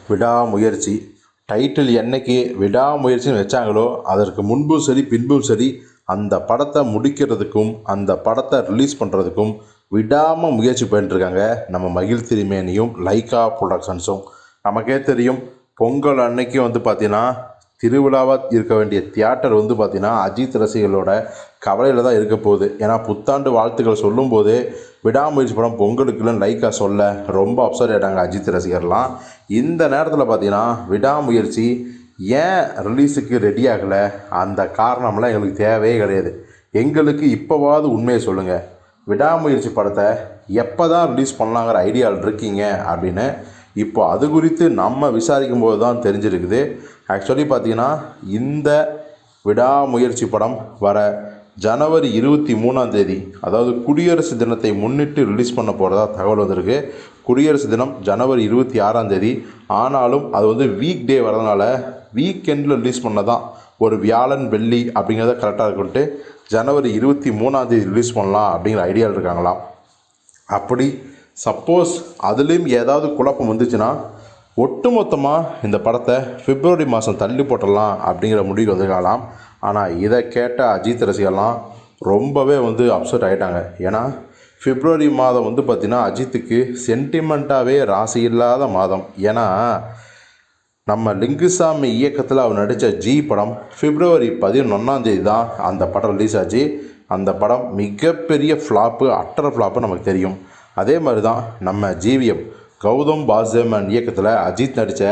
விடாமுயற்சி. டைட்டில் என்னைக்கு விடாமுயற்சின்னு வச்சாங்களோ அதற்கு முன்பும் சரி பின்பும் சரி அந்த படத்தை முடிக்கிறதுக்கும் அந்த படத்தை ரிலீஸ் பண்ணுறதுக்கும் விடாமல் முயற்சி பண்ணிட்டுருக்காங்க நம்ம மகிழ் திருமேனியும் லைக்கா ப்ரொடக்ஷன்ஸும். நமக்கே தெரியும், பொங்கல் அன்னைக்கு பார்த்திங்கன்னா திருவிழாவாக இருக்க வேண்டிய தியேட்டர் பார்த்திங்கன்னா அஜித் ரசிகர்களோட கவலையில் தான் இருக்க போகுது. ஏன்னா புத்தாண்டு வாழ்த்துக்கள் சொல்லும்போதே விடாமுயற்சி படம் பொங்கலுக்குன்னு லைக்கா சொல்ல ரொம்ப அப்செட் ஆகிட்டாங்க அஜித் ரசிகர்லாம். இந்த நேரத்தில் பார்த்திங்கன்னா விடாமுயற்சி ஏன் ரிலீஸுக்கு ரெடி ஆகலை, அந்த காரணம்லாம் எங்களுக்கு தேவையே கிடையாது. எங்களுக்கு இப்போவாவது உண்மையை சொல்லுங்கள், விடாமுயற்சி படத்தை எப்போ தான் ரிலீஸ் பண்ணலாங்கிற ஐடியாவில் இருக்கீங்க அப்படின்னு இப்போ அது குறித்து நம்ம விசாரிக்கும் போது தான் தெரிஞ்சிருக்குது. ஆக்சுவலி பார்த்திங்கன்னா இந்த விடாமுயற்சி படம் வர ஜனவரி 23 அதாவது குடியரசு தினத்தை முன்னிட்டு ரிலீஸ் பண்ண போகிறதா தகவல் வந்திருக்கு. குடியரசு தினம் ஜனவரி 26 ஆனாலும் அது வீக் டே வரதுனால வீக்கெண்டில் ரிலீஸ் பண்ண தான் ஒரு வியாழன் வெள்ளி அப்படிங்கிறத கரெக்டாக இருக்குன்ட்டு ஜனவரி 23 ரிலீஸ் பண்ணலாம் அப்படிங்கிற ஐடியாவில் இருக்காங்களாம். அப்படி சப்போஸ் அதுலேயும் ஏதாவது குழப்பம் வந்துச்சுன்னா ஒட்டுமொத்தமாக இந்த படத்தை பிப்ரவரி மாதம் தள்ளி போட்டலாம் அப்படிங்கிற முடிவு வந்துருக்கலாம். ஆனால் இதை கேட்ட அஜித் ரசிகர்லாம் ரொம்பவே அப்செட் ஆகிட்டாங்க. ஏன்னா பிப்ரவரி மாதம் பார்த்திங்கன்னா அஜித்துக்கு சென்டிமெண்ட்டாகவே ராசி இல்லாத மாதம். ஏன்னா நம்ம லிங்குசாமி இயக்கத்தில் அவர் நடித்த ஜி படம் பிப்ரவரி 11 தான் அந்த படம் ரிலீஸ் ஆச்சு. அந்த படம் மிகப்பெரிய ஃப்ளாப்பு, அட்டர் ஃப்ளாப்பு நமக்கு தெரியும். அதே மாதிரி தான் நம்ம ஜிவிஎம் கௌதம் வாசுதேவன் இயக்கத்தில் அஜித் நடித்த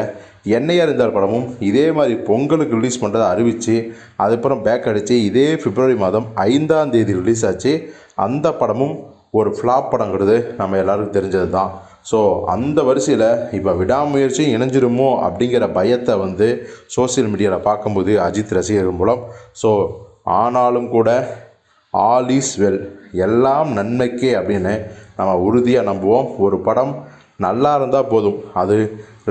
என்னையா இருந்தால் படமும் இதே மாதிரி பொங்கலுக்கு ரிலீஸ் பண்ணுறதை அறிவித்து அதுக்கப்புறம் பேக் அடித்து இதே பிப்ரவரி மாதம் 5 ரிலீஸ் ஆச்சு. அந்த படமும் ஒரு ஃப்ளாப் படங்கிறது நம்ம எல்லாருக்கும் தெரிஞ்சது தான். ஸோ அந்த வரிசையில் இப்போ விடாமுயற்சியும் இணைஞ்சிருமோ அப்படிங்கிற பயத்தை சோசியல் மீடியாவில் பார்க்கும்போது அஜித் ரசிகர்கள் மூலம். ஸோ ஆனாலும் கூட ஆல் இஸ் வெல், எல்லாம் நன்மைக்கே அப்படின்னு நம்ம உறுதியாக நம்புவோம். ஒரு படம் நல்லா இருந்தால் போதும், அது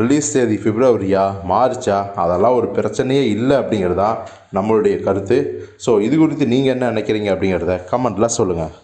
ரிலீஸ் தேதி பிப்ரவரியா மார்ச்சா அதெல்லாம் ஒரு பிரச்சனையே இல்லை அப்படிங்கிறது தான் நம்மளுடைய கருத்து. ஸோ இது குறித்து நீங்கள் என்ன நினைக்கிறீங்க அப்படிங்கிறத கமெண்ட்டில் சொல்லுங்கள்.